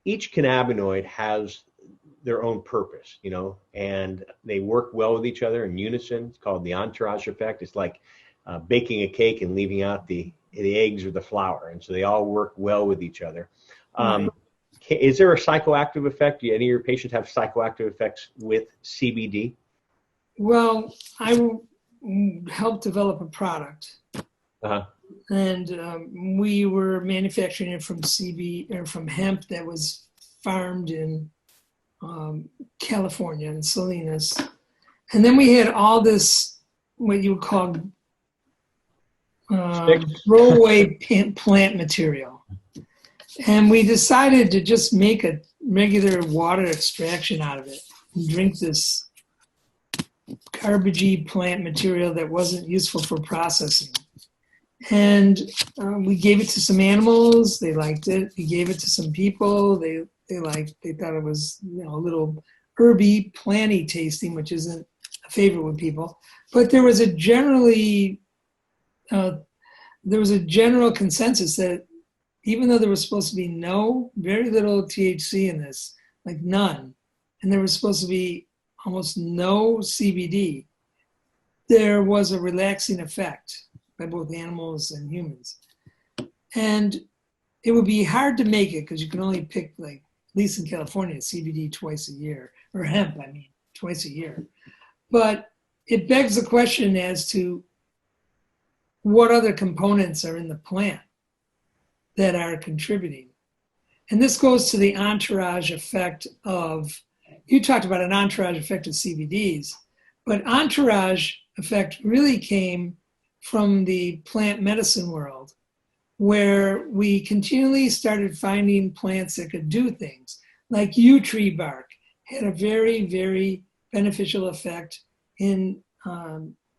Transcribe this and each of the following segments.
each cannabinoid has their own purpose, and they work well with each other in unison. It's called the Entourage Effect. It's like baking a cake and leaving out the eggs or the flour, and so they all work well with each other. Is there a psychoactive effect? Do any of your patients have psychoactive effects with CBD? Well, I helped develop a product, and we were manufacturing it from from hemp that was farmed in California in Salinas, and then we had all this what you would call throwaway plant material, and we decided to just make a regular water extraction out of it and drink this garbagey plant material that wasn't useful for processing. And we gave it to some animals. They liked it. We gave it to some people. They thought it was a little herby, planty tasting, which isn't a favorite with people. But there was a general consensus that even though there was supposed to be very little THC in this, like none, and there was supposed to be almost no CBD, there was a relaxing effect by both animals and humans. And it would be hard to make it because you can only pick, at least in California, CBD twice a year, or hemp, twice a year. But it begs the question as to what other components are in the plant that are contributing. And this goes to the entourage effect you talked about an entourage effect of CBDs, but entourage effect really came from the plant medicine world, where we continually started finding plants that could do things. Like yew tree bark had a very, very beneficial effect in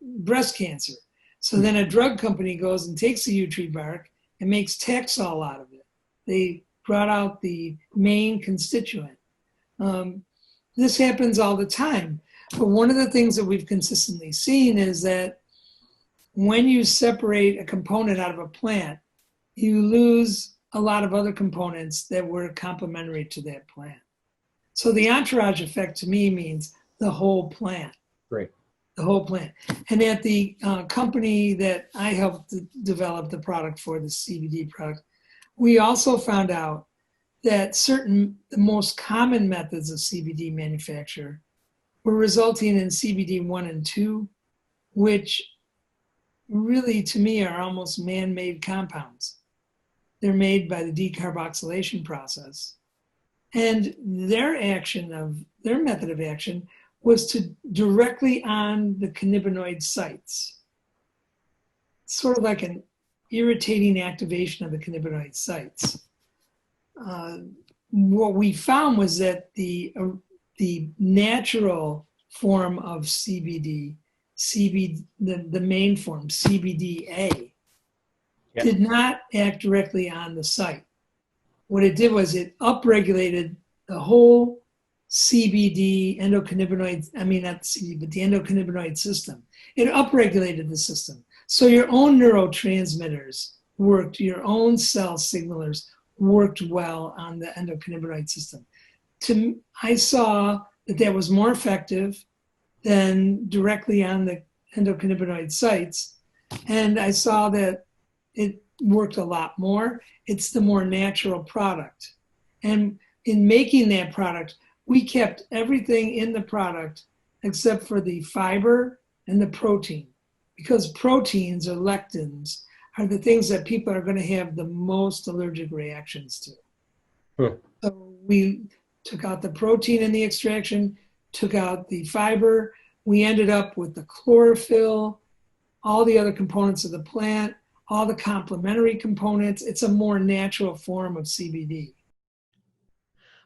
breast cancer. So then a drug company goes and takes the yew tree bark and makes Taxol out of it. They brought out the main constituent. This happens all the time. But one of the things that we've consistently seen is that when you separate a component out of a plant, you lose a lot of other components that were complementary to that plant. So the entourage effect to me means the whole plant. Great. The whole plant. And at the company that I helped develop the product for, the CBD product, we also found out that the most common methods of CBD manufacture were resulting in CBD 1 and 2, which really to me are almost man-made compounds. They're made by the decarboxylation process. And their method of action was to directly on the cannabinoid sites. Sort of like an irritating activation of the cannabinoid sites. What we found was that the natural form of CBD, the main form, CBDA, did not act directly on the site. What it did was it upregulated the whole CBD endocannabinoid, not CBD, but the endocannabinoid system. It upregulated the system. So your own neurotransmitters worked, your own cell signalers worked well on the endocannabinoid system. I saw that was more effective than directly on the endocannabinoid sites. And I saw that it worked a lot more. It's the more natural product. And in making that product, we kept everything in the product except for the fiber and the protein, because proteins or lectins are the things that people are going to have the most allergic reactions to. So we took out the protein in the extraction, took out the fiber. We ended up with the chlorophyll, all the other components of the plant, all the complementary components. It's a more natural form of CBD.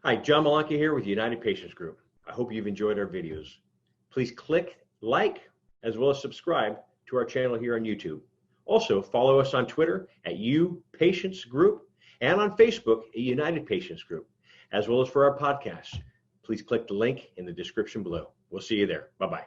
Hi, John Malanca here with United Patients Group. I hope you've enjoyed our videos. Please click like as well as subscribe to our channel here on YouTube. Also, follow us on Twitter at UPatientsGroup and on Facebook at United Patients Group, as well as for our podcast. Please click the link in the description below. We'll see you there. Bye-bye.